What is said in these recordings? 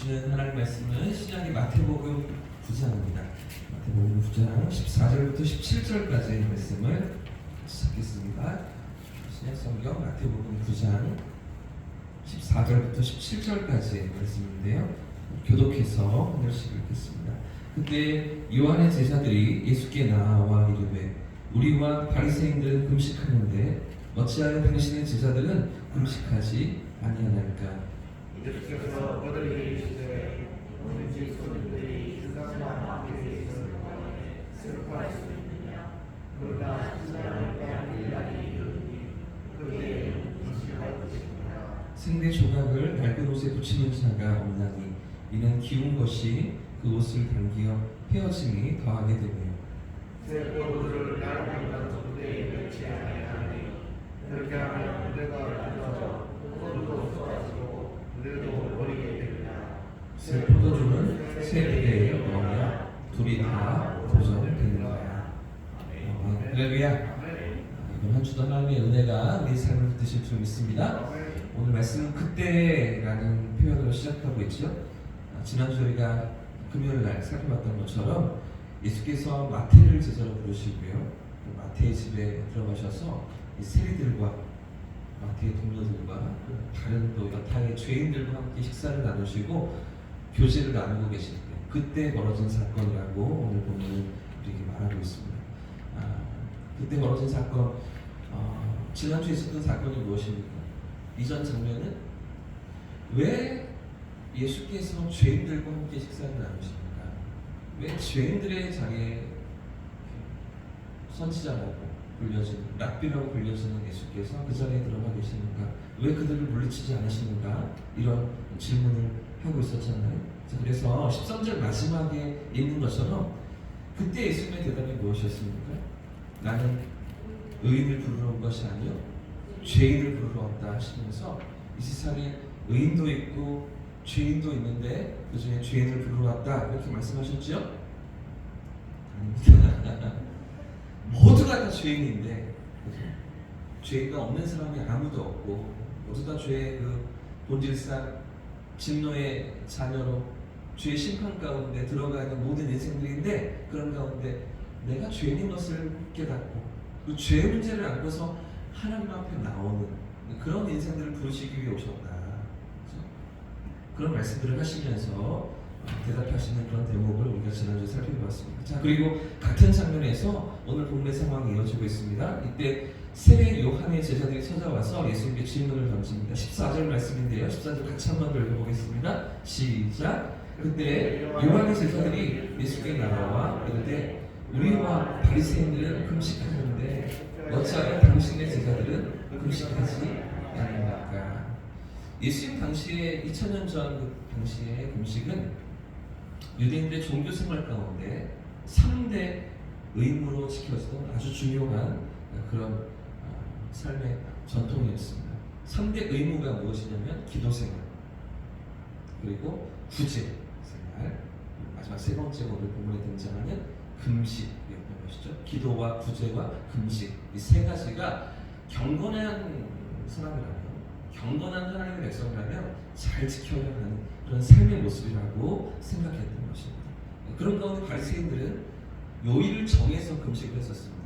주시는 하나님 말씀은 신약의 마태복음 9장입니다. 마태복음 9장 14절부터 17절까지의 말씀을 찾겠습니다. 신약 성경 마태복음 9장 14절부터 17절까지의 말씀인데요. 교독해서 하나씩 읽겠습니다. 그때 요한의 제자들이 예수께 나와 이르되 우리와 바리새인들은 금식하는데 어찌하여 당신의 제자들은 금식하지 아니하나이까? 예수께서 그들에게 이르시되 오늘지 손님들이 주상만 앞에 있을 동안에 슬퍼할 수 있느냐? 그러나 신랑을 빼앗길 날이 이르니 그때 금식할 것이니라. 생대 조각을 낡은 옷에 붙이는 자가 없나니 이는 기운 것이 그 옷을 당기어 헤어짐이 더하게 되며 새 포도주를 낡은 손대에 넣지 아니하니 그렇게 하면 내가 굳어져 포도도 쏟아지고 우리도 버리게 되리라. 새 포도주는 새 부대에 넣어야 둘이 다 도전되느니라. 할렐루야. 이번 한 주도 하나님의 은혜가 우리 삶을 붙드실 줄 믿습니다. 오늘 말씀은 그때라는 표현으로 시작하고 있죠. 지난주 저희가 금요일 날 살펴봤던 것처럼 예수께서 마태를 제자로 부르시고요. 마태의 집에 들어가셔서 이 세리들과 마태의 동료들과 다른 또 여타의 죄인들과 함께 식사를 나누시고 교제를 나누고 계실 때 그때 벌어진 사건이라고 오늘 본문은 우리에게 말하고 있습니다. 그때 벌어진 사건, 지난주에 있었던 사건이 무엇입니까? 이전 장면은 왜 예수께서 죄인들과 함께 식사를 나누십니까? 왜 죄인들의 장에 선지자라고 불려지는, 랍비라고 불려지는 예수께서 그 자리에 들어가 계시는가? 왜 그들을 물리치지 않으시는가? 이런 질문을 하고 있었잖아요. 그래서 13절 마지막에 있는 것처럼 그때 예수님의 대답이 무엇이었습니까? 나는 의인을 부르러 온 것이 아니요 죄인을 부르러 왔다 하시면서 이 세상에 의인도 있고 죄인도 있는데 그 중에 죄인을 부르러 왔다 이렇게 말씀하셨죠? 아닙니다. 모두가 다 죄인인데 죄가 없는 사람이 아무도 없고 모두 다 죄의 그 본질상 진노의 자녀로 죄의 심판 가운데 들어가 있는 모든 인생들인데 그런 가운데 내가 죄인인 것을 깨닫고 그 죄의 문제를 안고서 하나님 앞에 나오는 그런 인생들을 부르시기 위해 오셨다. 그런 말씀들을 하시면서 대답하시는 그런 대목을 우리가 지난주에 살펴보았습니다. 자, 그리고 같은 장면에서 오늘 본문의 상황이 이어지고 있습니다. 이때 세례 요한의 제자들이 찾아와서 예수님께 질문을 던집니다. 14절 말씀인데요. 14절 같이 한번 더 읽어보겠습니다. 시작. 그때 요한의 제자들이 예수께 나와 이르되 우리와 바리새인들은 금식하는데 어찌하여 당신의 제자들은 금식하지 않는가? 예수님 당시에 2000년 전 그 당시의 금식은 유대인들의 종교 생활 가운데 3대 의무로 지켜지던 아주 중요한 그런 삶의 전통이었습니다. 3대 의무가 무엇이냐면 기도 생활, 그리고 구제 생활, 마지막 세 번째가 오늘 본문에 등장하는 금식이었던 것이죠. 기도와 구제와 금식 이 세 가지가 경건한 사람이라면, 경건한 하나님의 백성이라면 잘 지켜야 하는 그런 삶의 모습이라고 생각했던 것입니다. 그런 가운데 바리새인들은 요일을 정해서 금식을 했었습니다.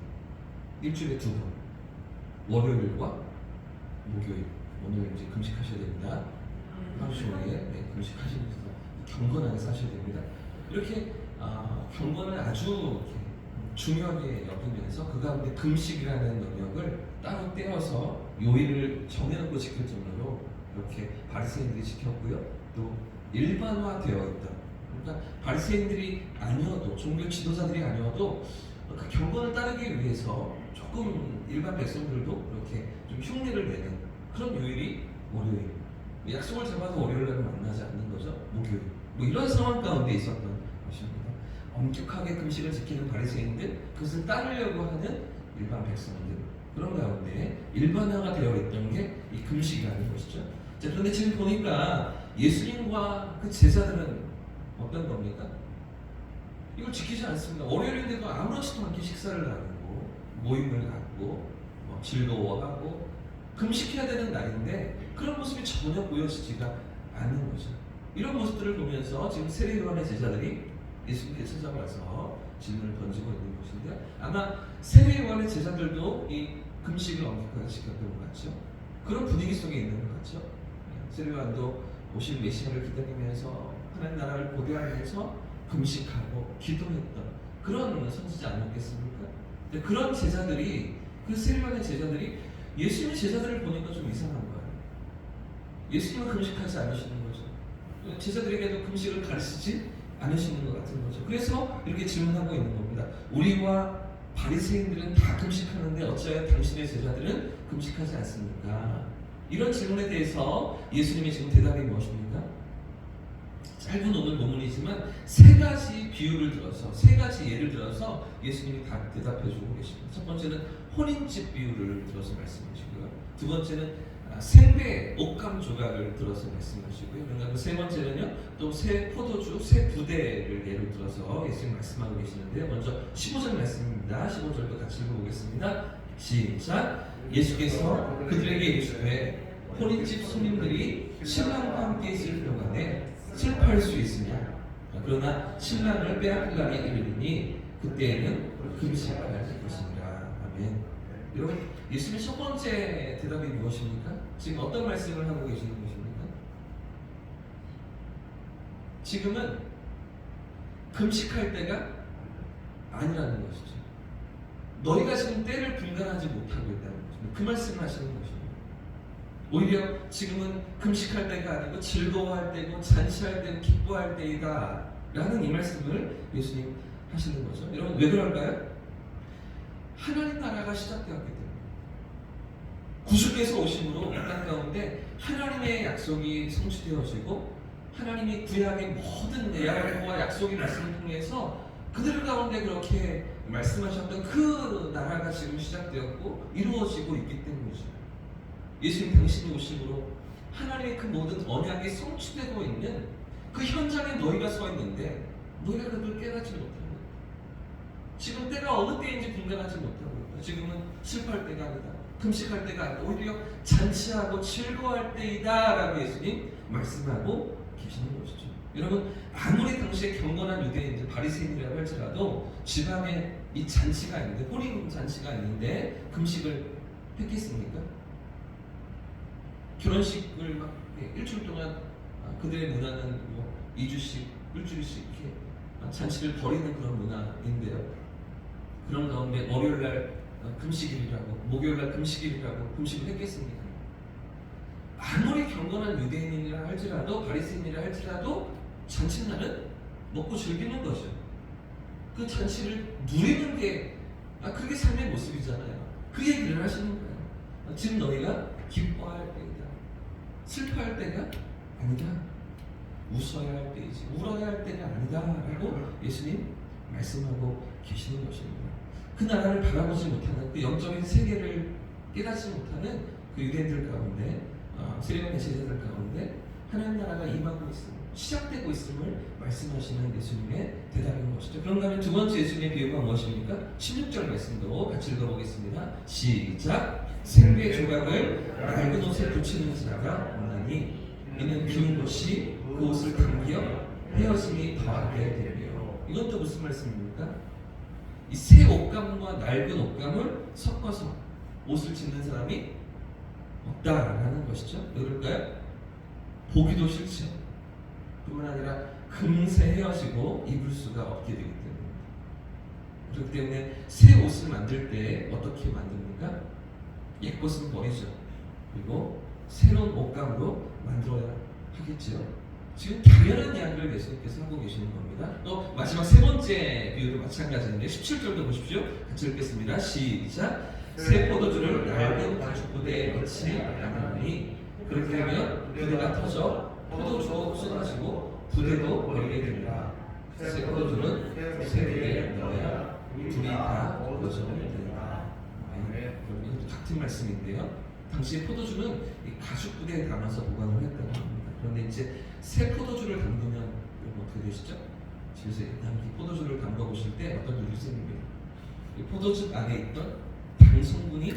일주일에 2번, 월요일과 목요일. 오늘 이제 금식하셔야 됩니다. 하루 종일 금식하시면서 경건하게 사셔야 됩니다. 이렇게 경건을 아주 이렇게 중요하게 여기면서 그 가운데 금식이라는 영역을 따로 떼어서 요일을 정해놓고 지킬 정도로 이렇게 바리새인들이 지켰고요. 또 일반화되어 있다. 그러니까 바리새인들이 아니어도 종교 지도자들이 아니어도 그 경건을 따르기 위해서 조금 일반 백성들도 이렇게 좀 흉내를 내는 그런 요일이 월요일. 약속을 잡아도 월요일날 만나지 않는 거죠. 목요일. 뭐 이런 상황 가운데 있었던 것입니다. 엄격하게 금식을 지키는 바리새인들, 그것을 따르려고 하는 일반 백성들. 그런 가운데 일반화가 되어 있던 게 이 금식이라는 것이죠. 자, 그런데 지금 보니까 예수님과 그 제자들은 어떤 겁니까? 이걸 지키지 않습니다. 월요일인데도 아무렇지도 않게 식사를 나누고 모임을 갖고 즐거워하고 금식해야 되는 날인데 그런 모습이 전혀 보여지지가 않는 거죠. 이런 모습들을 보면서 지금 세례 요한의 제자들이 예수님께 찾아와서 질문을 던지고 있는 것인데, 아마 세례 요한의 제자들도 이 금식을 엄격하게 지켰던 것 같죠. 그런 분위기 속에 있는 것 같죠. 세례 요한도 오실 메시아를 기다리면서 하나님 나라를 고대하면서 금식하고 기도했던 그런 선지자 아니었겠습니까? 근데 그런 제자들이, 그 세례 요한의 제자들이 예수님의 제자들을 보니까 좀 이상한 거예요. 예수님은 금식하지 않으시는 거죠. 제자들에게도 금식을 가르치지 않으시는 것 같은 거죠. 그래서 이렇게 질문하고 있는 겁니다. 우리와 바리새인들은 다 금식하는데 어찌하여 당신의 제자들은 금식하지 않습니까? 이런 질문에 대해서 예수님의 지금 대답이 무엇입니까? 짧은 오늘 본문이지만 세 가지 비유를 들어서, 세 가지 예를 들어서 예수님이 다 대답해주고 계십니다. 첫 번째는 혼인집 비유를 들어서 말씀하시고요. 두 번째는 생배 옷감 조각을 들어서 말씀하시고요. 그러니까 그 세 번째는요, 또 새 포도주, 새 부대를 예를 들어서 예수님 말씀하고 계시는데요. 먼저 15절 말씀입니다. 15절도 같이 읽어보겠습니다. 시작. 예수께서 그들에게 이르시되 혼인집 손님들이 신랑과 함께 있을 동안에 슬퍼할 수 있으냐? 그러나 신랑을 빼앗길 날이 이르리니 그때에는 금식할 것이니라. 아멘. 여러분, 예수님의 첫 번째 대답이 무엇입니까? 지금 어떤 말씀을 하고 계시는 것입니까? 지금은 금식할 때가 아니라는 것이죠. 너희가 지금 때를 분간하지 못하고 있다는 것입니다. 그 말씀을 하시는 것입니다. 오히려 지금은 금식할 때가 아니고 즐거워할 때고 잔치할 때고 기뻐할 때이다 라는 이 말씀을 예수님 하시는 거죠. 여러분, 왜 그럴까요? 하나님 나라가 시작되었기 때문에, 구주께서 오심으로 이 땅 가운데 하나님의 약속이 성취되어지고 하나님이 구약의 모든 예언과 약속의 말씀을 통해서 그들 가운데 그렇게 말씀하셨던 그 나라가 지금 시작되었고 이루어지고 있기 때문이죠. 예수님 당신이 오심으로 하나님의 그 모든 언약이 성취되고 있는 그 현장에 너희가 서 있는데 너희가 그걸 깨닫지 못하는 거예요. 지금 때가 어느 때인지 분간하지 못하고 있다. 지금은 슬퍼할 때가 아니다. 금식할 때가 아니다. 오히려 잔치하고 즐거워할 때이다 라고 예수님 말씀하고 계시는 것이죠. 여러분, 아무리 당시에 경건한 유대인들, 바리새인이라고 할지라도 집안에 이 잔치가 있는데, 혼인 잔치가 있는데 금식을 했겠습니까? 결혼식을 막 일주일 동안 그들의 문화는 뭐 2주씩, 일주일씩 이렇게 잔치를 벌이는 그런 문화인데요. 그런 가운데 월요일날 금식일이라고, 목요일날 금식일이라고 금식을 했겠습니까? 아무리 경건한 유대인이라 할지라도, 바리새인이라 할지라도 잔치날은 먹고 즐기는 거죠. 그 잔치를 누리는 게 그게 삶의 모습이잖아요. 그 얘기를 하시는 거예요. 지금 너희가 기뻐할 때이다. 슬퍼할 때가 아니다. 웃어야 할 때이지 울어야 할 때가 아니다 라고 예수님 말씀하고 계시는 것입니다. 그 나라를 바라보지 못하는, 그 영적인 세계를 깨닫지 못하는 그 유대인들 가운데, 세례요한의 제자들 가운데 하나님 나라가 임하고 있음을, 시작되고 있음을 말씀하시는 예수님의 대답인 것이죠. 그런가 하면 두 번째 예수님의 비유가 무엇입니까? 16절 말씀도 같이 읽어보겠습니다. 시작. 생배 조각을 낡은 옷에 붙이는 자가 없나니 이는 비운 것이 그 옷을 당겨 헤어짐이 더하게 되며. 이건 또 무슨 말씀입니까? 이 새 옷감과 낡은 옷감을 섞어서 옷을 짓는 사람이 없다라는 것이죠. 왜 그럴까요? 보기도 싫죠. 뿐만 아니라 금세 헤어지고 입을 수가 없게 되기 때문입니다. 그렇기 때문에 새 옷을 만들 때 어떻게 만듭니까? 옛 것은 버리죠. 그리고 새로운 옷감으로 만들어야 하겠죠. 지금 당연한 이야기를 예수님께서 하고 계시는 겁니다. 또 마지막 세 번째 비유도 마찬가지인데 17절도 보십시오. 같이 읽겠습니다. 시작. 새 포도주를 낡은 가죽 부대에 넣지 않으니 그렇게 하면 부대가 터져 포도주도 쏟아지고 부대도 버리게 됩니다. 새 포도주는 새 부대에 넣어야 둘이 다 얻어져 된다. 여러분, 같은 말씀인데요. 당시 포도주는 이 가죽 부대에 담아서 보관을 했다고 합니다. 그런데 이제 새 포도주를 담그면 여러분 어떻게 되시죠? 집에서 이 포도주를 담가 보실 때 어떤 일이 생깁니다. 이 포도주 안에 있던 당 성분이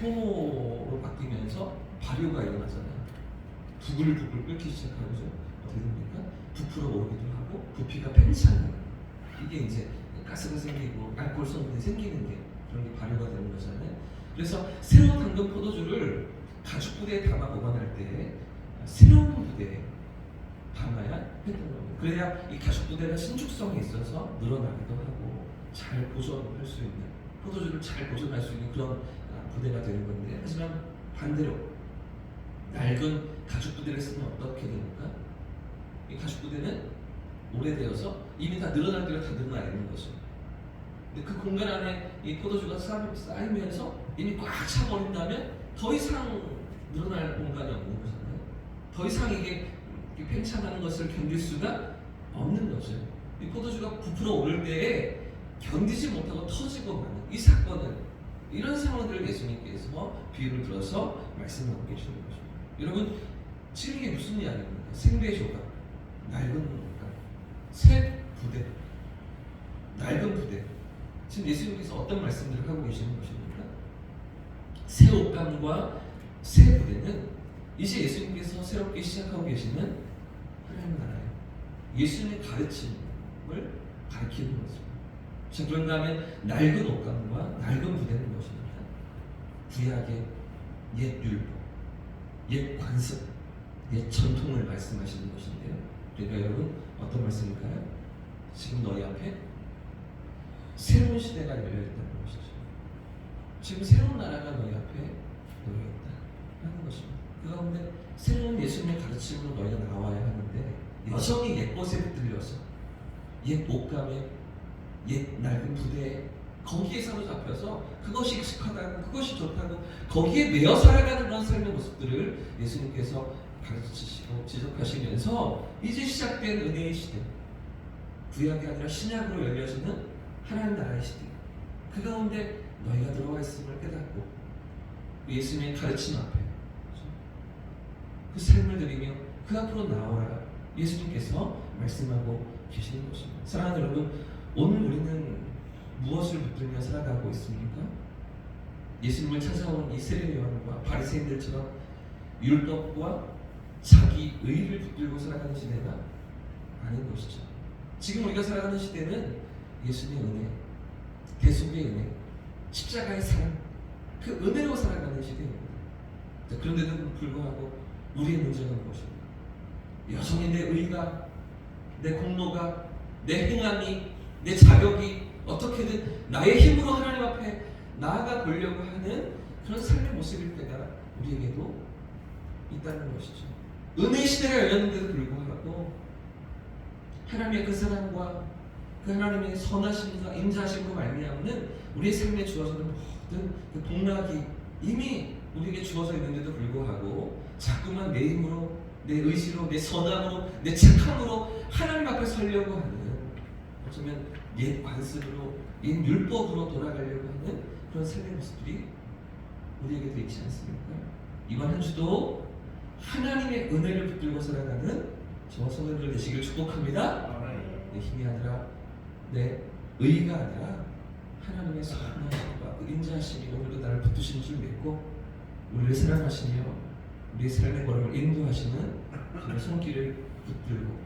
효모로 바뀌면서 발효가 일어나잖아요. 부글부글 끓기 시작하죠. 어떻게 됩니까? 부풀어 오르기도 하고 부피가 팽창하는 이게 이제 가스가 생기고 알코올 성분이 생기는 게 그런 게 발효가 되는 거잖아요. 그래서 새로운 당근 포도주를 가죽 부대에 담아 보관할 때 새로운 부대에 담아야 했던 겁니다. 그래야 이 가죽 부대가 신축성이 있어서 늘어나기도 하고 잘 보존할 수 있는 포도주를 잘 보존할 수 있는 그런 부대가 되는 건데, 하지만 반대로 낡은 가죽 부대를 쓰면 어떻게 됩니까? 이 가죽 부대는 오래되어서 이미 다 늘어날 대로 다 늘어나 있는 거죠. 근데 그 공간 안에 이 포도주가 쌓이면서 이미 꽉 차버린다면 더 이상 늘어날 공간이 없는 거잖아요. 더 이상 이게 팽창하는 것을 견딜 수가 없는 거죠. 이 포도주가 부풀어 오를 때에 견디지 못하고 터지고 마는 이 사건은, 이런 상황들을 예수님께서 비유를 들어서 말씀하고 계시는 거죠. 여러분, 지금 이게 무슨 이야기입니까? 생배 조각, 낡은 옷감, 새 부대, 낡은 부대. 지금 예수님께서 어떤 말씀들을 하고 계시는 것입니까? 새 옷감과 새 부대는 이제 예수님께서 새롭게 시작하고 계시는 하나님 나라예요. 예수님의 가르침을 가르치는 것입니다. 자, 그런가 하면 낡은 옷감과 낡은 부대는 무엇입니까? 구약의 옛 율법, 옛 관습, 옛 전통을 말씀하시는 것인데요. 그러니까 여러분, 어떤 말씀일까요? 지금 너희 앞에 새로운 시대가 열려있다는 것이죠. 지금 새로운 나라가 너희 앞에 열려있다 하는 것입니다. 그 가운데 새로운 예수님의 가르침으로 너희가 나와야 하는데, 여전히 옛 것에 붙들려서 옛 옷감에 옛 낡은 부대에 거기에 사로잡혀서 그것이 익숙하다고, 그것이 좋다고 거기에 매여 살아가는 그런 삶의 모습들을 예수님께서 가르치시고 지적하시면서 이제 시작된 은혜의 시대, 구약이 아니라 신약으로 열려지는 하나님 나라의 시대, 그 가운데 너희가 들어와 있음을 깨닫고 예수님의 가르침 앞에 그 삶을 드리며 그 앞으로 나오라 예수님께서 말씀하고 계시는 것입니다. 사랑하는 여러분, 오늘 우리는 무엇을 붙들며 살아가고 있습니까? 예수님을 찾아온 이 세례 요한과 바리새인들처럼 율법과 자기 의를 붙들고 살아가는 시대가 아닌 것이죠. 지금 우리가 살아가는 시대는 예수님의 은혜, 대속의 은혜, 십자가의 사랑, 그 은혜로 살아가는 시대입니다. 그런데도 불구하고 우리의 문제는 무엇입니까? 여전히 내 의가, 내 공로가, 내 행함이, 내 자격이 어떻게든 나의 힘으로 하나님 앞에 나아가 보려고 하는 그런 삶의 모습일 때가 우리에게도 있다는 것이죠. 은혜의 시대가 열렸는데도 불구하고 하나님의 그 사랑과 그 하나님의 선하심과 인자하심으로 말미암는 우리의 삶에 주어지는 모든 그 복락이 이미 우리에게 주어져 있는데도 불구하고 자꾸만 내 힘으로, 내 의지로, 내 선함으로, 내 착함으로 하나님 앞에 서려고 하는, 어쩌면 옛 관습으로, 옛 율법으로 돌아가려고 하는 그런 삶의 모습들이 우리에게도 있지 않습니까? 이번 한 주도 하나님의 은혜를 붙들고 살아가는 저와 성도님들 되시길 축복합니다. 내 힘이 아니라 내 의가 아니라 하나님의 선하심과 그 인자하심이 오늘도 나를 붙드시는 줄 믿고 우리를 사랑하시며 우리의 삶의 걸음을 인도하시는 그런 손길을 붙들고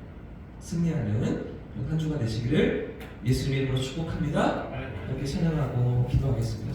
승리하는 한 주가 되시기를 예수님의 이름으로 축복합니다. 이렇게 찬양하고 기도하겠습니다.